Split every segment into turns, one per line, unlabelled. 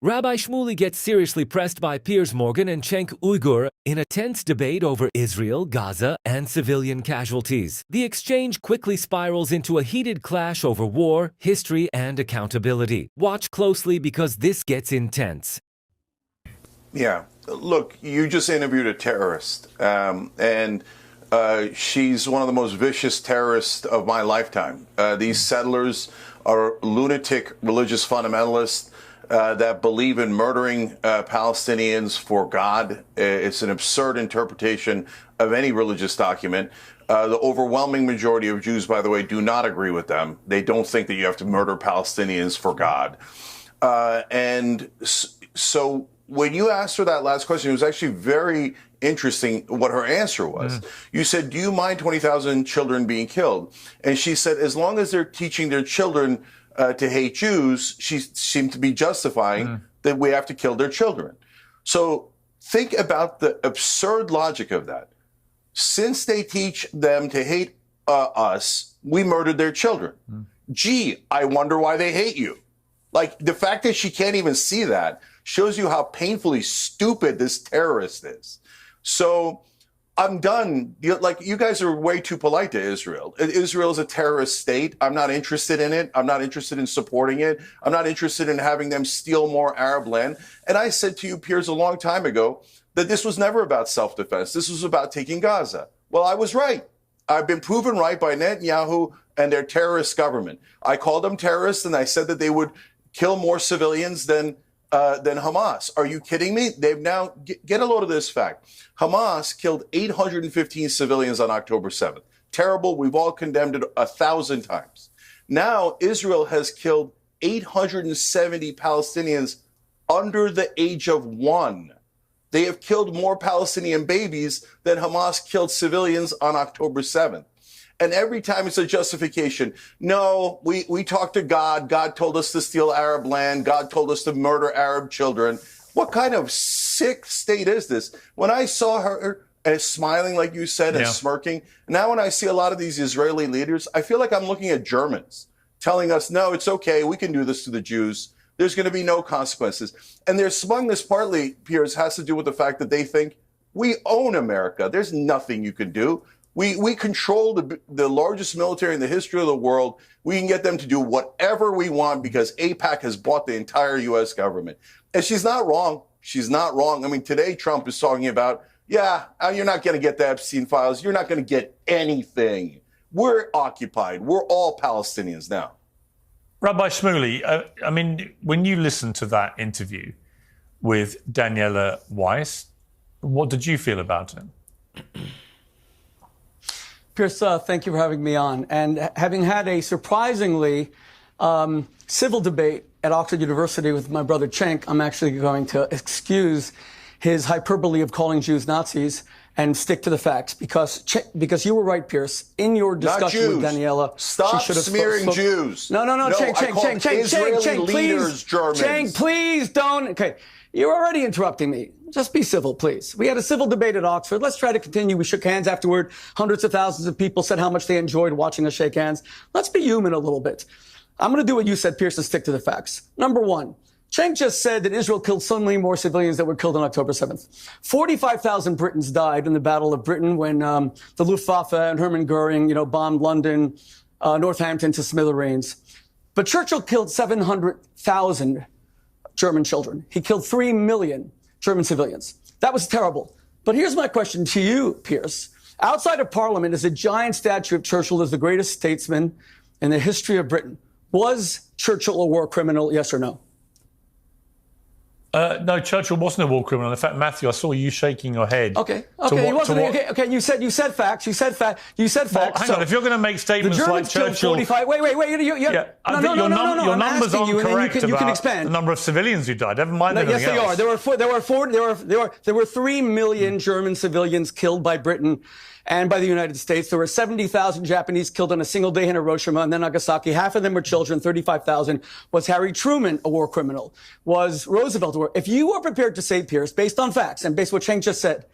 Rabbi Shmuley gets seriously pressed by Piers Morgan and Cenk Uygur in a tense debate over Israel, Gaza, and civilian casualties. The exchange quickly spirals into a heated clash over war, history, and accountability. Watch closely because this gets intense.
Yeah. Look, you just interviewed a terrorist, and she's one of the most vicious terrorists of my lifetime. These settlers are lunatic religious fundamentalists that believe in murdering Palestinians for God. It's an absurd interpretation of any religious document. The overwhelming majority of Jews, by the way, do not agree with them. They don't think that you have to murder Palestinians for God. And so when you asked her that last question, it was actually very interesting what her answer was. You said, do you mind 20,000 children being killed? And she said, as long as they're teaching their children to hate Jews, she seemed to be justifying that we have to kill their children. So think about the absurd logic of that. Since they teach them to hate us, we murdered their children. Gee, I wonder why they hate you. Like, the fact that she can't even see that shows you how painfully stupid this terrorist is. So I'm done. You guys are way too polite to Israel. Israel is a terrorist state. I'm not interested in it. I'm not interested in supporting it. I'm not interested in having them steal more Arab land. And I said to you, Piers, a long time ago, that this was never about self-defense. This was about taking Gaza. Well, I was right. I've been proven right by Netanyahu and their terrorist government. I called them terrorists, and I said that they would kill more civilians than Hamas. Are you kidding me? They've now, get a load of this fact. Hamas killed 815 civilians on October 7th. Terrible. We've all condemned it 1,000 times. Now, Israel has killed 870 Palestinians under the age of 1. They have killed more Palestinian babies than Hamas killed civilians on October 7th. And every time it's a justification. No, we talked to God. God told us to steal Arab land. God told us to murder Arab children. What kind of sick state is this? When I saw her smiling, like you said, and smirking, now when I see a lot of these Israeli leaders, I feel like I'm looking at Germans telling us, no, it's okay. We can do this to the Jews. There's going to be no consequences. And their smugness partly, Piers, has to do with the fact that they think we own America. There's nothing you can do. We control the largest military in the history of the world. We can get them to do whatever we want because AIPAC has bought the entire U.S. government. And she's not wrong. She's not wrong. I mean, today Trump is talking about, you're not going to get the Epstein files. You're not going to get anything. We're occupied. We're all Palestinians now.
Rabbi Shmuley, I mean, when you listened to that interview with Daniela Weiss, what did you feel about it?
Piers, thank you for having me on. And having had a surprisingly civil debate at Oxford University with my brother Cenk, I'm actually going to excuse his hyperbole of calling Jews Nazis and stick to the facts because you were right, Piers. In your discussion with Daniela,
stop smearing Jews.
No, Cenk, please. Cenk, please don't. Okay, you're already interrupting me. Just be civil, please. We had a civil debate at Oxford. Let's try to continue. We shook hands afterward. Hundreds of thousands of people said how much they enjoyed watching us shake hands. Let's be human a little bit. I'm going to do what you said, Piers, and stick to the facts. Number one, Cenk just said that Israel killed so many more civilians that were killed on October 7th. 45,000 Britons died in the Battle of Britain when the Luftwaffe and Hermann Goering, bombed London, Northampton to smithereens. But Churchill killed 700,000 German children. He killed 3 million German civilians. That was terrible. But here's my question to you, Piers. Outside of Parliament is a giant statue of Churchill as the greatest statesman in the history of Britain. Was Churchill a war criminal, yes or no?
No, Churchill wasn't a war criminal. In fact, Matthew, I saw you shaking your head.
Okay. He wasn't. Okay. You said facts. You said facts.
Well, hang on. If you're going to make statements like Churchill,
45. Wait.
Your numbers aren't correct about the number of civilians who died. Never mind anything else.
Yes, they are. There were 3 million German civilians killed by Britain and by the United States. There were 70,000 Japanese killed on a single day in Hiroshima and then Nagasaki. Half of them were children. 35,000. Was Harry Truman a war criminal? Was Roosevelt War. If you are prepared to say, Piers, based on facts and based on what Cenk just said,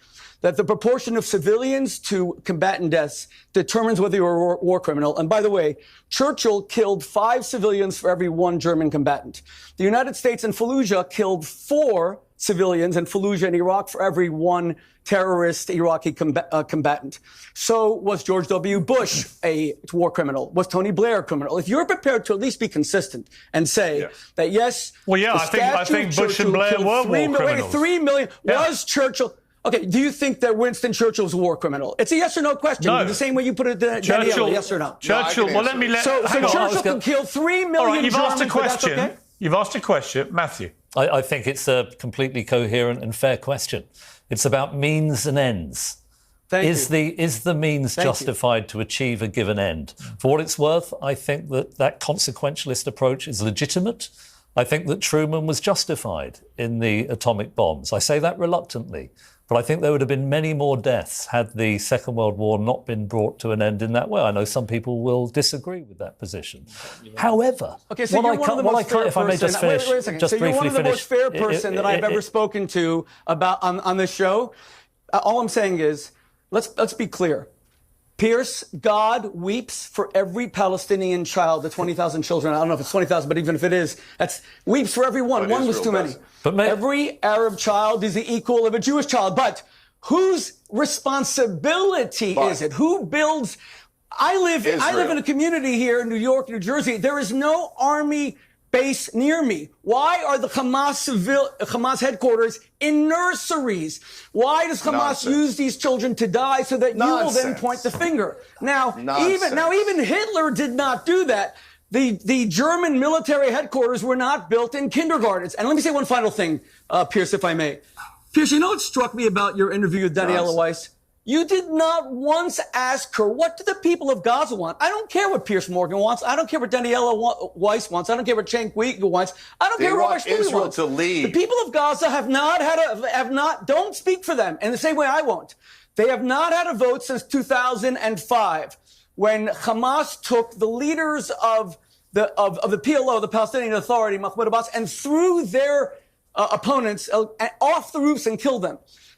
that the proportion of civilians to combatant deaths determines whether you're a war criminal. And by the way, Churchill killed 5 civilians for every 1 German combatant. The United States in Fallujah killed 4 civilians in Fallujah in Iraq for every 1 terrorist Iraqi combatant. So was George W. Bush a war criminal? Was Tony Blair a criminal? If you're prepared to at least be consistent and say that, yes,
well, yeah, I think Bush and Blair were war criminals.
3 million. Was Churchill... Okay, do you think that Winston Churchill was a war criminal? It's a yes or no question.
No.
The same way you put it to Danielle, yes or no?
Churchill, well, let me let...
So Churchill can kill 3 million
All right, you've
Germans,
asked a question.
Okay?
You've asked a question. Matthew.
I think it's a completely coherent and fair question. It's about means and ends. Is the means justified to achieve a given end? For what it's worth, I think that consequentialist approach is legitimate. I think that Truman was justified in the atomic bombs. I say that reluctantly. But I think there would have been many more deaths had the Second World War not been brought to an end in that way. I know some people will disagree with that position. However,
okay, so you're one of the most fair
if I may just finish,
wait a second. So you're one of the most fair person that I've ever spoken to about on this show. All I'm saying is, let's be clear. Piers, God weeps for every Palestinian child, the 20,000 children. I don't know if it's 20,000, but even if it is, that's weeps for every one. One was too many. But every Arab child is the equal of a Jewish child. But whose responsibility is it? Who builds? I live in a community here in New York, New Jersey. There is no army base near me. Why are the Hamas headquarters in nurseries? Why does Hamas use these children to die so that you will then point the finger? Now, even Hitler did not do that. The German military headquarters were not built in kindergartens. And let me say one final thing, Piers, if I may. Piers, you know what struck me about your interview with Daniela Weiss? You did not once ask her, what do the people of Gaza want? I don't care what Piers Morgan wants. I don't care what Daniela Weiss wants. I don't care what Cenk Uygur wants. I don't care what Rabbi Shmuley wants.
To leave.
The people of Gaza don't speak for them in the same way I won't. They have not had a vote since 2005 when Hamas took the leaders of the PLO, the Palestinian Authority, Mahmoud Abbas, and threw their opponents off the roofs and killed them.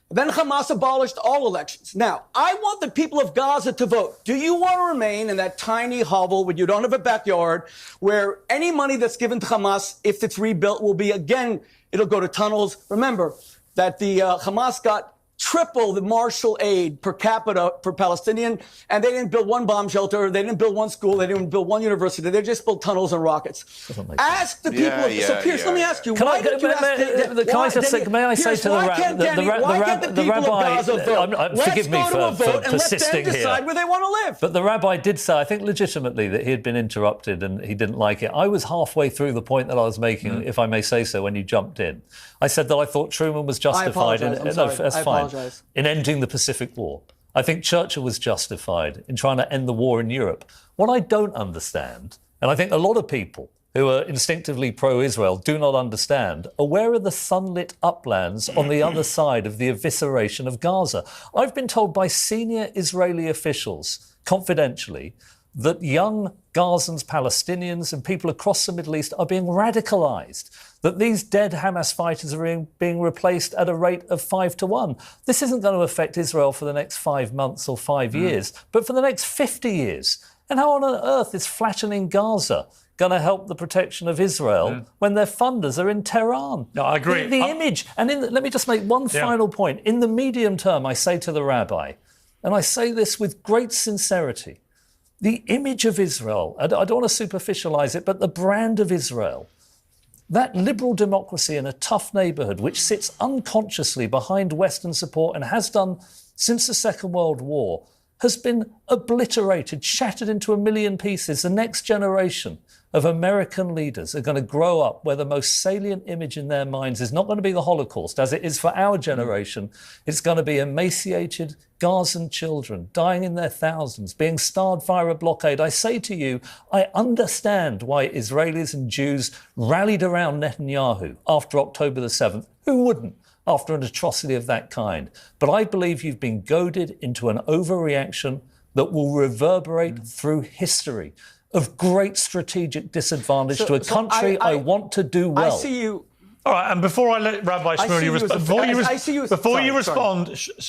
Then Hamas abolished all elections. Now, I want the people of Gaza to vote. Do you want to remain in that tiny hovel where you don't have a backyard, where any money that's given to Hamas, if it's rebuilt, will be, again, it'll go to tunnels? Remember that the Hamas got triple the Marshall aid per capita per Palestinian, and they didn't build one bomb shelter, they didn't build one school, they didn't build one university, they just built tunnels and rockets. Ask the people of so Piers, let me ask you, why did you ask
may I say to the rabbi, forgive me for persisting here,
decide where they want to live.
But the rabbi did say, I think legitimately, that he had been interrupted and he didn't like it. I was halfway through the point that I was making, if I may say so, when you jumped in. I said that I thought Truman was justified in ending the Pacific War. I think Churchill was justified in trying to end the war in Europe. What I don't understand, and I think a lot of people who are instinctively pro-Israel do not understand, are where are the sunlit uplands on the other side of the evisceration of Gaza? I've been told by senior Israeli officials, confidentially, that young Gazans, Palestinians and people across the Middle East are being radicalised, that these dead Hamas fighters are being replaced at a rate of 5 to 1. This isn't going to affect Israel for the next 5 months or 5 years, but for the next 50 years. And how on earth is flattening Gaza going to help the protection of Israel when their funders are in Tehran?
No, I agree.
The image, and let me just make one final point. In the medium term, I say to the rabbi, and I say this with great sincerity, the image of Israel, I don't want to superficialise it, but the brand of Israel, that liberal democracy in a tough neighbourhood which sits unconsciously behind Western support and has done since the Second World War, has been obliterated, shattered into a million pieces. The next generation of American leaders are going to grow up where the most salient image in their minds is not going to be the Holocaust, as it is for our generation. It's going to be emaciated Gazan children dying in their thousands, being starved via a blockade. I say to you, I understand why Israelis and Jews rallied around Netanyahu after October the 7th. Who wouldn't? After an atrocity of that kind. But I believe you've been goaded into an overreaction that will reverberate through history of great strategic disadvantage to a country I want to do well.
I see you.
All right, and before I let Rabbi Shmuley respond,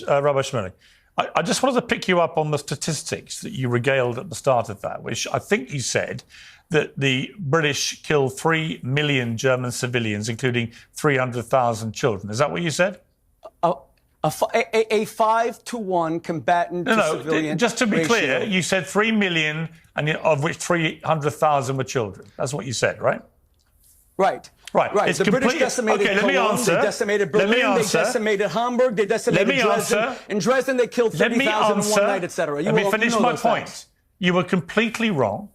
Rabbi Shmuley, I just wanted to pick you up on the statistics that you regaled at the start of that, which I think you said that the British killed 3 million German civilians, including 300,000 children. Is that what you said?
A 5-to-1 combatant to civilian
just to be
ratio.
clear, you said 3 million, and of which 300,000 were children. That's what you said, right?
Right.
It's
The British decimated Cologne, they decimated Berlin, they decimated Hamburg, they decimated Dresden. In Dresden, they killed 30,000 in one night, etc.
Let me finish my point. You were completely wrong.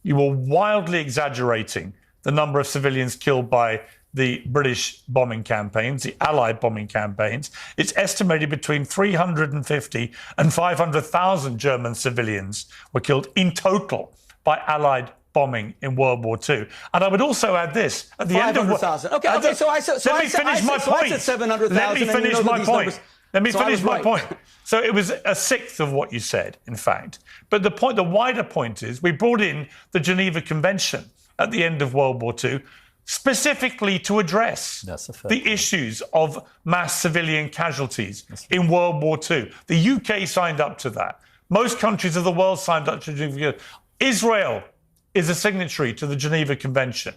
You were wildly exaggerating the number of civilians killed by the British bombing campaigns, the Allied bombing campaigns. It's estimated between 350 and 500,000 German civilians were killed in total by Allied bombing in World War II. And I would also add this. At the end of...
500,000. Okay, so I said 700,000.
Let me finish my point. Let me finish my point. So it was a sixth of what you said, in fact. But the wider point is we brought in the Geneva Convention at the end of World War II specifically to address the issues of mass civilian casualties in World War II. The UK signed up to that. Most countries of the world signed up to Geneva. Israel is a signatory to the Geneva Convention,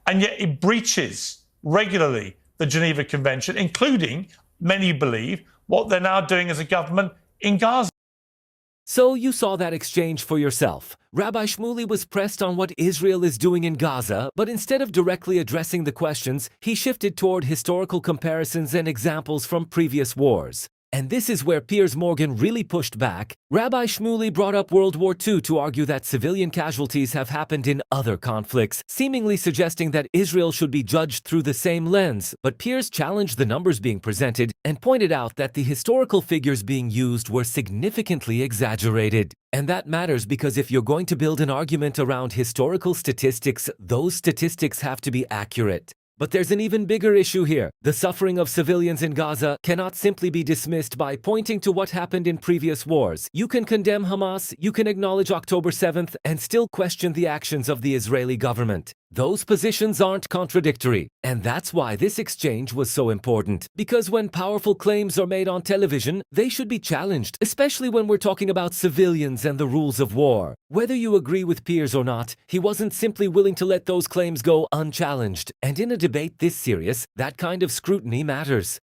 and yet it breaches regularly the Geneva Convention, including, many believe, what they're now doing as a government in Gaza.
So you saw that exchange for yourself. Rabbi Shmuley was pressed on what Israel is doing in Gaza, but instead of directly addressing the questions, he shifted toward historical comparisons and examples from previous wars. And this is where Piers Morgan really pushed back. Rabbi Shmuley brought up World War II to argue that civilian casualties have happened in other conflicts, seemingly suggesting that Israel should be judged through the same lens. But Piers challenged the numbers being presented and pointed out that the historical figures being used were significantly exaggerated. And that matters because if you're going to build an argument around historical statistics, those statistics have to be accurate. But there's an even bigger issue here. The suffering of civilians in Gaza cannot simply be dismissed by pointing to what happened in previous wars. You can condemn Hamas, you can acknowledge October 7th, and still question the actions of the Israeli government. Those positions aren't contradictory, and that's why this exchange was so important. Because when powerful claims are made on television, they should be challenged, especially when we're talking about civilians and the rules of war. Whether you agree with Piers or not, he wasn't simply willing to let those claims go unchallenged. And in a debate this serious, that kind of scrutiny matters.